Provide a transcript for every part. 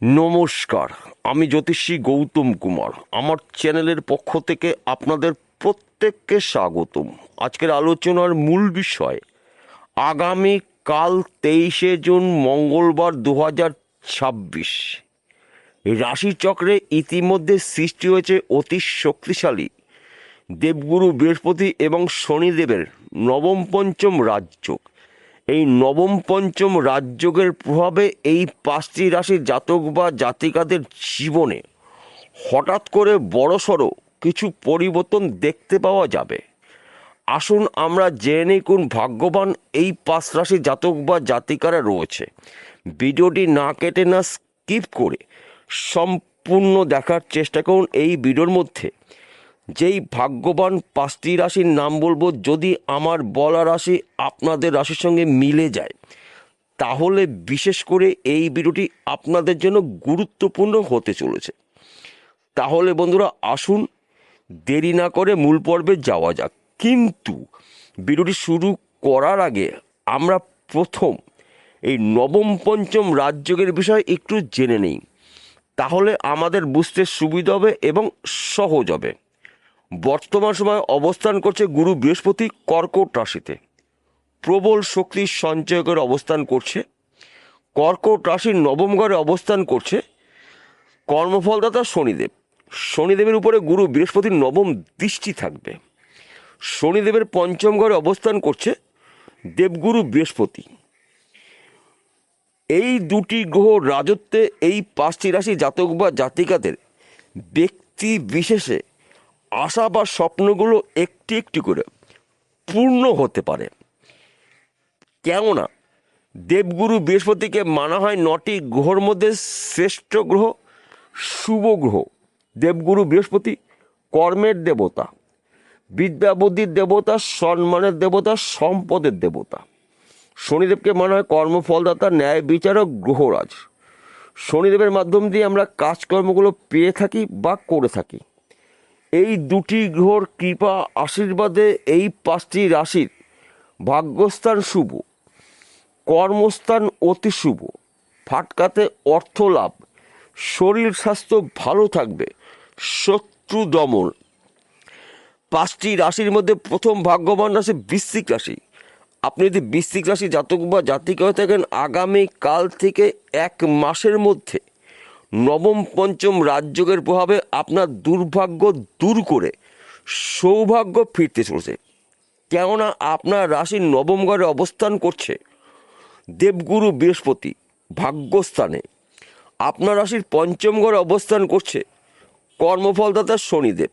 নমস্কার, আমি জ্যোতিষী গৌতম কুমার। আমার চ্যানেলের পক্ষ থেকে আপনাদের প্রত্যেককে স্বাগতম। আজকের আলোচনার মূল বিষয় আগামীকাল 23শে জুন মঙ্গলবার 2026 রাশিচক্রে ইতিমধ্যে সৃষ্টি হয়েছে অতি শক্তিশালী দেবগুরু বৃহস্পতি এবং শনিদেবের নবম পঞ্চম রাজযোগ। এই নবম পঞ্চম রাজযোগের প্রভাবে এই 5টি রাশির জাতক বা জাতিকাদের জীবনে হঠাৎ করে বড়সড় কিছু পরিবর্তন দেখতে পাওয়া যাবে। আসুন আমরা জেনে নিই কোন ভাগ্যবান এই 5 রাশির জাতক বা জাতিকারা রয়েছে। ভিডিওটি না কেটে না স্কিপ করে সম্পূর্ণ দেখার চেষ্টা করুন। এই ভিডিওর মধ্যে যেই ভাগ্যবান 5টি রাশির নাম বলবো, যদি আমার বলা রাশি আপনাদের রাশির সঙ্গে মিলে যায় তাহলে বিশেষ করে এই ভিডিওটি আপনাদের জন্য গুরুত্বপূর্ণ হতে চলেছে। তাহলে বন্ধুরা আসুন দেরি না করে মূল পর্বে যাওয়া যাক। কিন্তু ভিডিওটি শুরু করার আগে আমরা প্রথম এই নবম পঞ্চম রাজযোগের বিষয়ে একটু জেনে নিই, তাহলে আমাদের বুঝতে সুবিধা হবে এবং সহজ হবে। বর্তমান সময় অবস্থান করছে গুরু বৃহস্পতি কর্কট রাশিতে, প্রবল শক্তির সঞ্চয় করে অবস্থান করছে। কর্কট রাশির নবম ঘরে অবস্থান করছে কর্মফলদাতা শনিদেব। শনিদেবের উপরে গুরু বৃহস্পতির নবম দৃষ্টি থাকবে। শনিদেবের পঞ্চম ঘরে অবস্থান করছে দেবগুরু বৃহস্পতি। এই দুটি গ্রহ রাজত্বে এই 5টি রাশি জাতক বা জাতিকাদের ব্যক্তি বিশেষে আশা বা স্বপ্নগুলো একটি একটি করে পূর্ণ হতে পারে। কেননা দেবগুরু বৃহস্পতিকে মানা হয় 9টি গ্রহর মধ্যে শ্রেষ্ঠ গ্রহ, শুভ গ্রহ। দেবগুরু বৃহস্পতি কর্মের দেবতা, বিদ্যা বুদ্ধির দেবতা, সম্মানের দেবতা, সম্পদের দেবতা। শনিদেবকে মানা হয় কর্মফলদাতা, ন্যায় বিচারক, গ্রহরাজ। শনিদেবের মাধ্যম দিয়ে আমরা কাজকর্মগুলো পেয়ে থাকি বা করে থাকি। এই দুটি গ্রহর কৃপা আশীর্বাদে এই 5টি রাশির ভাগ্যস্থান শুভ, কর্মস্থান অতি শুভ, ফাটকাতে অর্থ লাভ, শরীর স্বাস্থ্য ভালো থাকবে, শত্রু দমন। 5টি রাশির মধ্যে প্রথম ভাগ্যবান রাশি বৃশ্চিক রাশি। আপনি যদি বৃশ্চিক রাশি জাতক বা জাতিকা হয়ে থাকেন, আগামীকাল থেকে 1 মাসের মধ্যে নবম পঞ্চম রাজযোগের প্রভাবে আপনার দুর্ভাগ্য দূর করে সৌভাগ্য ফিরতে চলেছে। কেননা আপনার রাশির নবম ঘরে অবস্থান করছে দেবগুরু বৃহস্পতি ভাগ্যস্থানে। আপনার রাশির পঞ্চম ঘরে অবস্থান করছে কর্মফলদাতা শনিদেব।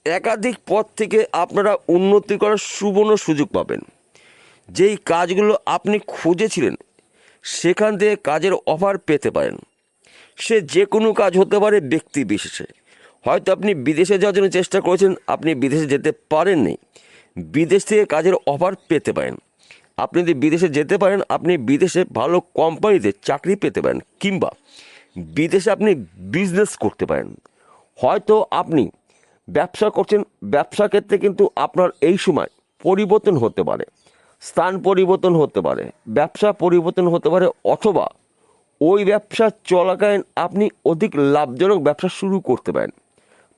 একাধিক পথ থেকে আপনারা উন্নতি করার সুবর্ণ সুযোগ পাবেন। যেই কাজগুলো আপনি খুঁজেছিলেন সেখান থেকে কাজের অফার পেতে পারেন। সে যে কোনো কাজ হতে পারে ব্যক্তি বিশেষে। হয়তো আপনি বিদেশে যাওয়ার জন্য চেষ্টা করেছেন, আপনি বিদেশে যেতে পারেননি, বিদেশ থেকে কাজের অফার পেতে পারেন। আপনি যদি বিদেশে যেতে পারেন, আপনি বিদেশে ভালো কোম্পানিতে চাকরি পেতে পারেন, কিংবা বিদেশে আপনি বিজনেস করতে পারেন। হয়তো আপনি ব্যবসা করছেন, ব্যবসা ক্ষেত্রে কিন্তু আপনার এই সময় পরিবর্তন হতে পারে, স্থান পরিবর্তন হতে পারে, ব্যবসা পরিবর্তন হতে পারে, অথবা ওই ব্যবসা চলাকালীন আপনি অধিক লাভজনক ব্যবসা শুরু করতে পারেন।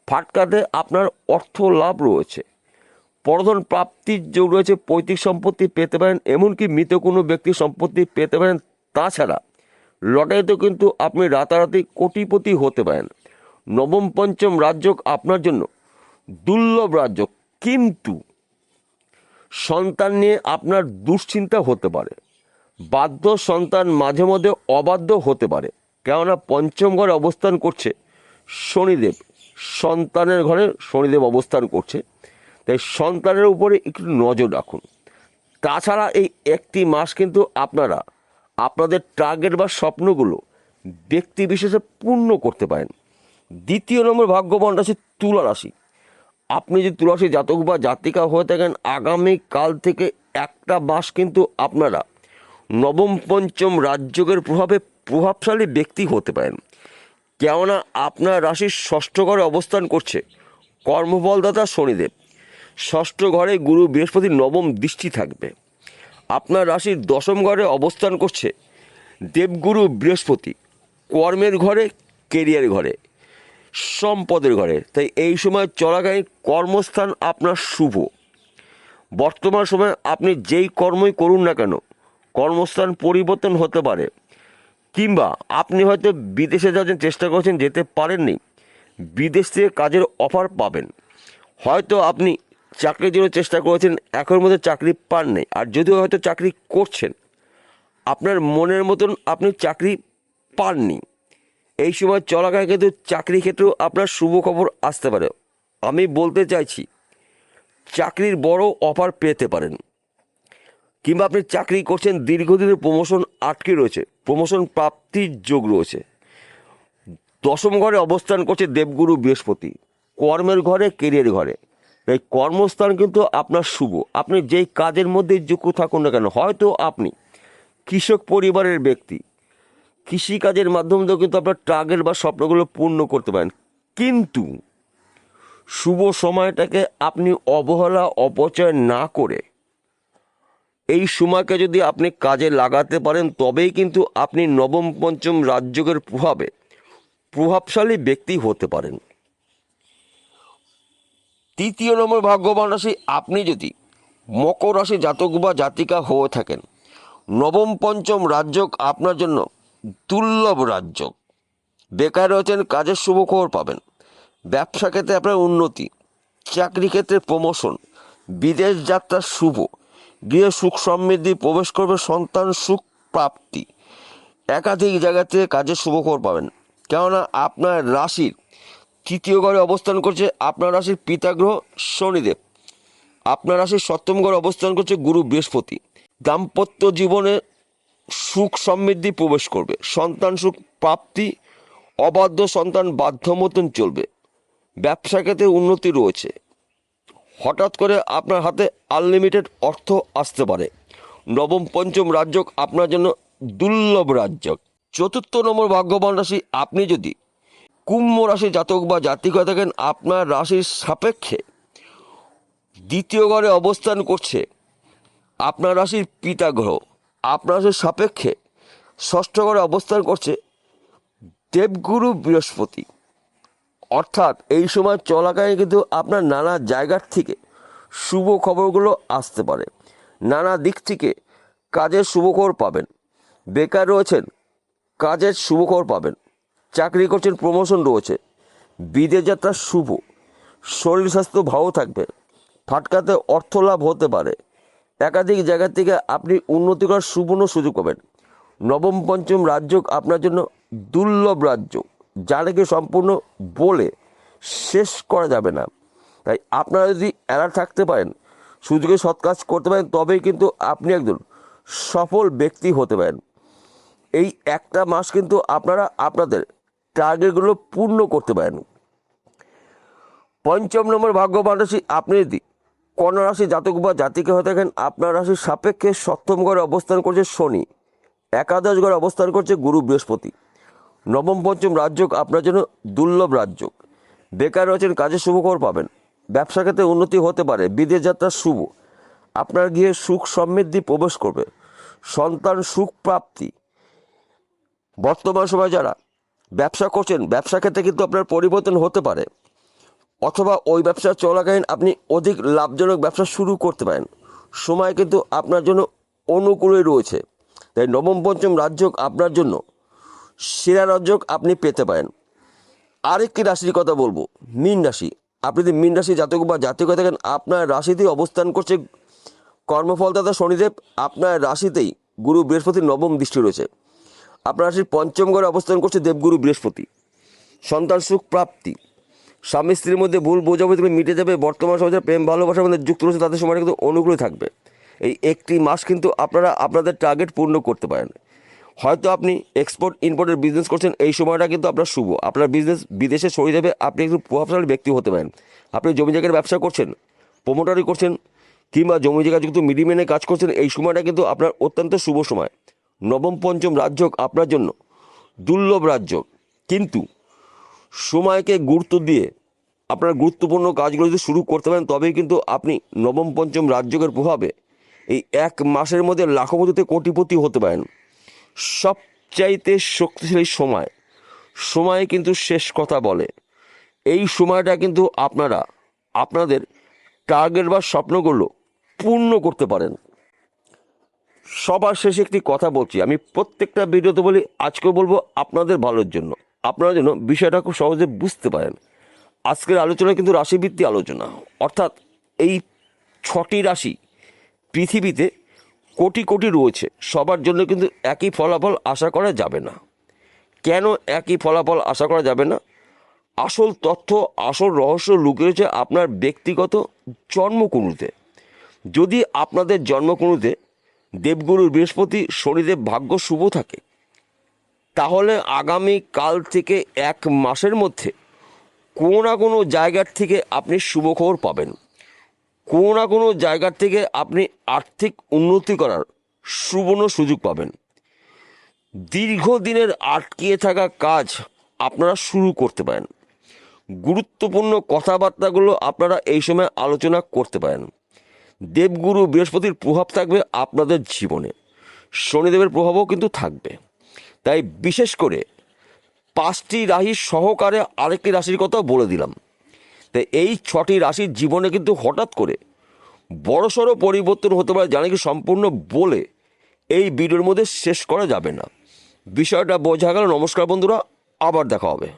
ফাটকাতে আপনার অর্থ লাভ রয়েছে, পরধন প্রাপ্তির যোগ রয়েছে, পৈতৃক সম্পত্তি পেতে পারেন, এমনকি মৃত কোনো ব্যক্তির সম্পত্তি পেতে পারেন। তাছাড়া লটারিতেও কিন্তু আপনি রাতারাতি কোটিপতি হতে পারেন। নবম পঞ্চম রাজযোগ আপনার জন্য দুর্লভ রাজযোগ, কিন্তু সন্তান নিয়ে আপনার দুশ্চিন্তা হতে পারে। বাধ্য সন্তান মাঝে মধ্যে অবাধ্য হতে পারে, কেননা পঞ্চম ঘরে অবস্থান করছে শনিদেব, সন্তানের ঘরে শনিদেব অবস্থান করছে। তাই সন্তানের উপরে একটু নজর রাখুন। তাছাড়া এই একটি মাস কিন্তু আপনারা আপনাদের টার্গেট বা স্বপ্নগুলো ব্যক্তি বিশেষে পূর্ণ করতে পারেন। দ্বিতীয় নম্বর ভাগ্যবান রাশি তুলা রাশি। আপনি যদি তুলা রাশি জাতক বা জাতিকা হয়ে থাকেন, আগামীকাল থেকে একটা মাস কিন্তু আপনারা নবম পঞ্চম রাজযোগের প্রভাবে প্রভাবশালী ব্যক্তি হতে পারেন। কেননা আপনার রাশির ষষ্ঠ ঘরে অবস্থান করছে কর্মফলদাতা শনিদেব। ষষ্ঠ ঘরে গুরু বৃহস্পতির নবম দৃষ্টি থাকবে। আপনার রাশির দশম ঘরে অবস্থান করছে দেবগুরু বৃহস্পতি, কর্মের ঘরে, কেরিয়ার ঘরে, সম্পদের ঘরে। তাই এই সময় চলাকালীন কর্মস্থান আপনার শুভ। বর্তমান সময়ে আপনি যেই কর্মই করুন না কেন, কর্মস্থান পরিবর্তন হতে পারে, কিংবা আপনি হয়তো বিদেশে যাওয়ার চেষ্টা করছেন, যেতে পারেননি, বিদেশ থেকে কাজের অফার পাবেন। হয়তো আপনি চাকরির জন্য চেষ্টা করেছেন, এখন মধ্যে চাকরি পাননি, আর যদিও হয়তো চাকরি করছেন, আপনার মনের মতন আপনি চাকরি পাননি। এই সময় চলাকালীন কিন্তু চাকরি ক্ষেত্রেও আপনার শুভ খবর আসতে পারে। আমি বলতে চাইছি, চাকরির বড় অফার পেতে পারেন, কিংবা আপনি চাকরি করছেন, দীর্ঘদিনের প্রমোশন আটকে রয়েছে, প্রমোশন প্রাপ্তির যোগ রয়েছে। দশম ঘরে অবস্থান করছে দেবগুরু বৃহস্পতি, কর্মের ঘরে, কেরিয়ার ঘরে। এই কর্মস্থান কিন্তু আপনার শুভ। আপনি যেই কাজের মধ্যে যুক্ত থাকুন না কেন, হয়তো আপনি কৃষক পরিবারের ব্যক্তি, কৃষিকাজের মাধ্যমেও কিন্তু আপনার টার্গেট বা স্বপ্নগুলো পূর্ণ করতে পারেন। কিন্তু শুভ সময়টাকে আপনি অবহেলা, অপচয় না করে এই সময়কে যদি আপনি কাজে লাগাতে পারেন, তবেই কিন্তু আপনি নবম পঞ্চম রাজযোগের প্রভাবে প্রভাবশালী ব্যক্তি হতে পারেন। তৃতীয় নম্বর ভাগ্যবান রাশি, আপনি যদি মকর রাশি জাতক বা জাতিকা হয়ে থাকেন, নবম পঞ্চম রাজযোগ আপনার জন্য দুর্লভ রাজযোগ। বেকার রয়েছেন, কাজের শুভ খবর পাবেন। ব্যবসা ক্ষেত্রে আপনার উন্নতি, চাকরি ক্ষেত্রে প্রমোশন, বিদেশ যাত্রা শুভ, গৃহে সুখ সমৃদ্ধি প্রবেশ করবে, সন্তান সুখ প্রাপ্তি, একাধিক জায়গা থেকে কাজের শুভ খবর পাবেন। কেননা আপনার রাশির তৃতীয় ঘরে অবস্থান করছে আপনার রাশির পিতা গ্রহ শনিদেব, আপনার রাশির সপ্তম ঘরে অবস্থান করছে গুরু বৃহস্পতি। দাম্পত্য জীবনে সুখ সমৃদ্ধি প্রবেশ করবে, সন্তান সুখ প্রাপ্তি, অবাধ্য সন্তান বাধ্য মতন চলবে। ব্যবসা ক্ষেত্রে উন্নতি রয়েছে, হঠাৎ করে আপনার হাতে আনলিমিটেড অর্থ আসতে পারে। নবম পঞ্চম রাজযোগ আপনার জন্য দুর্লভ রাজযোগ। চতুর্থ নম্বর ভাগ্যবান রাশি, আপনি যদি কুম্ভ রাশি জাতক বা জাতিক হয়ে থাকেন, আপনার রাশির সাপেক্ষে দ্বিতীয় ঘরে অবস্থান করছে আপনার রাশির পিতা গ্রহ, আপনার রাশির সাপেক্ষে ষষ্ঠ ঘরে অবস্থান করছে দেবগুরু বৃহস্পতি। অর্থাৎ এই সময় চলাকালীন কিন্তু আপনার নানা জায়গার থেকে শুভ খবরগুলো আসতে পারে, নানা দিক থেকে কাজের শুভ খবর পাবেন। বেকার রয়েছেন, কাজের শুভ খবর পাবেন। চাকরি করছেন, প্রমোশন রয়েছে। বিদেশ যাত্রা শুভ, শরীর স্বাস্থ্য ভালো থাকবে, ফাটকাতে অর্থ লাভ হতে পারে। একাধিক জায়গা থেকে আপনি উন্নতি করার সুবর্ণ সুযোগ পাবেন। নবম পঞ্চম রাজযোগ আপনার জন্য দুর্লভ রাজযোগ, যাটাকে সম্পূর্ণ বলে শেষ করা যাবে না। তাই আপনারা যদি অ্যালার্ট থাকতে পারেন, সুযোগে সৎ কাজ করতে পারেন, তবেই কিন্তু আপনি একজন সফল ব্যক্তি হতে পারেন। এই একটা মাস কিন্তু আপনারা আপনাদের টার্গেটগুলো পূর্ণ করতে পারেন। পঞ্চম নম্বর ভাগ্যবান রাশি, আপনি যদি কন্যা রাশি জাতক বা জাতিকে হয়ে থাকেন, আপনার রাশির সাপেক্ষে সপ্তম ঘরে অবস্থান করছে শনি, একাদশ ঘরে অবস্থান করছে গুরু বৃহস্পতি। নবম পঞ্চম রাজযোগ আপনার জন্য দুর্লভ রাজযোগ। বেকার রয়েছেন, কাজের শুভ খবর পাবেন। ব্যবসা ক্ষেত্রে উন্নতি হতে পারে, বিদেশ যাত্রা শুভ, আপনার গিয়ে সুখ সমৃদ্ধি প্রবেশ করবে, সন্তান সুখ প্রাপ্তি। বর্তমান সময় যারা ব্যবসা করছেন, ব্যবসা ক্ষেত্রে কিন্তু আপনার পরিবর্তন হতে পারে, অথবা ওই ব্যবসা চলাকালীন আপনি অধিক লাভজনক ব্যবসা শুরু করতে পারেন। সময় কিন্তু আপনার জন্য অনুকূলে রয়েছে। তাই নবম পঞ্চম রাজযোগ আপনার জন্য সেরা রাজযোগ আপনি পেতে পারেন। আরেকটি রাশির কথা বলবো, মীন রাশি। আপনি যদি মীন রাশি জাতক বা জাতক হয়ে থাকেন, আপনার রাশিতেই অবস্থান করছে কর্মফলদাতা শনিদেব, আপনার রাশিতেই গুরু বৃহস্পতির নবম দৃষ্টি রয়েছে। আপনার রাশির পঞ্চম ঘরে অবস্থান করছে দেবগুরু বৃহস্পতি। সন্তান সুখ প্রাপ্তি, স্বামী স্ত্রীর মধ্যে ভুল বোঝাবুঝি মিটে যাবে। বর্তমান সমাজে প্রেম ভালোবাসার মধ্যে যুক্ত রয়েছে, তাদের সময় কিন্তু অনুকূলে থাকবে। এই একটি মাস কিন্তু আপনারা আপনাদের টার্গেট পূর্ণ করতে পারেন। হয়তো আপনি এক্সপোর্ট ইম্পোর্টের বিজনেস করছেন, এই সময়টা কিন্তু আপনার শুভ। আপনার বিজনেস বিদেশে সরিয়ে যাবে, আপনি একটু প্রভাবশালী ব্যক্তি হতে পারেন। আপনি জমি জায়গার ব্যবসা করছেন, প্রমোটারি করছেন, কিংবা জমি জায়গা যুক্ত মিডিমেনে কাজ করছেন, এই সময়টা কিন্তু আপনার অত্যন্ত শুভ সময়। নবম পঞ্চম রাজযোগ আপনার জন্য দুর্লভ রাজযোগ। কিন্তু সময়কে গুরুত্ব দিয়ে আপনার গুরুত্বপূর্ণ কাজগুলো যদি শুরু করতে পারেন, তবেই কিন্তু আপনি নবম পঞ্চম রাজযোগের প্রভাবে এই এক মাসের মধ্যে লাখপতিতে কোটিপতি হতে পারেন। সবচাইতে শক্তিশালী সময় সময় কিন্তু শেষ কথা বলে। এই সময়টা কিন্তু আপনারা আপনাদের টার্গেট বা স্বপ্নগুলো পূর্ণ করতে পারেন। সবার শেষে একটি কথা বলছি, আমি প্রত্যেকটা ভিডিওতে বলি, আজকেও বলবো আপনাদের ভালোর জন্য, আপনারা যেন বিষয়টা খুব সহজে বুঝতে পারেন। আজকের আলোচনা কিন্তু রাশিভিত্তিক আলোচনা, অর্থাৎ এই 6টি রাশি পৃথিবীতে কোটি কোটি রয়েছে, সবার জন্য কিন্তু একই ফলাফল আশা করা যাবে না। কেন একই ফলাফল আশা করা যাবে না? আসল তথ্য, আসল রহস্য লুকিয়ে রয়েছে আপনার ব্যক্তিগত জন্মকুণ্ডলিতে। যদি আপনাদের জন্মকুণ্ডলিতে দেবগুরু বৃহস্পতি, শনিদেব, ভাগ্য শুভ থাকে, তাহলে আগামী কাল থেকে 1 মাসের মধ্যে কোনো না কোনো জায়গার থেকে আপনি শুভ খবর পাবেন। কোনো না কোনো জায়গার থেকে আপনি আর্থিক উন্নতি করার সুবর্ণ সুযোগ পাবেন। দীর্ঘদিনের আটকিয়ে থাকা কাজ আপনারা শুরু করতে পারেন। গুরুত্বপূর্ণ কথাবার্তাগুলো আপনারা এই সময় আলোচনা করতে পারেন। দেবগুরু বৃহস্পতির প্রভাব থাকবে আপনাদের জীবনে, শনিদেবের প্রভাবও কিন্তু থাকবে। তাই বিশেষ করে 5টি রাশি সহকারে আরেকটি রাশির কথাও বলে দিলাম। তাই এই 6টি রাশির জীবনে কিন্তু হঠাৎ করে বড়সড় পরিবর্তন হতে পারে, জানি কি সম্পূর্ণ বলে এই ভিডিওর মধ্যে শেষ করা যাবে না। বিষয়টা বোঝা গেল। নমস্কার বন্ধুরা, আবার দেখা হবে।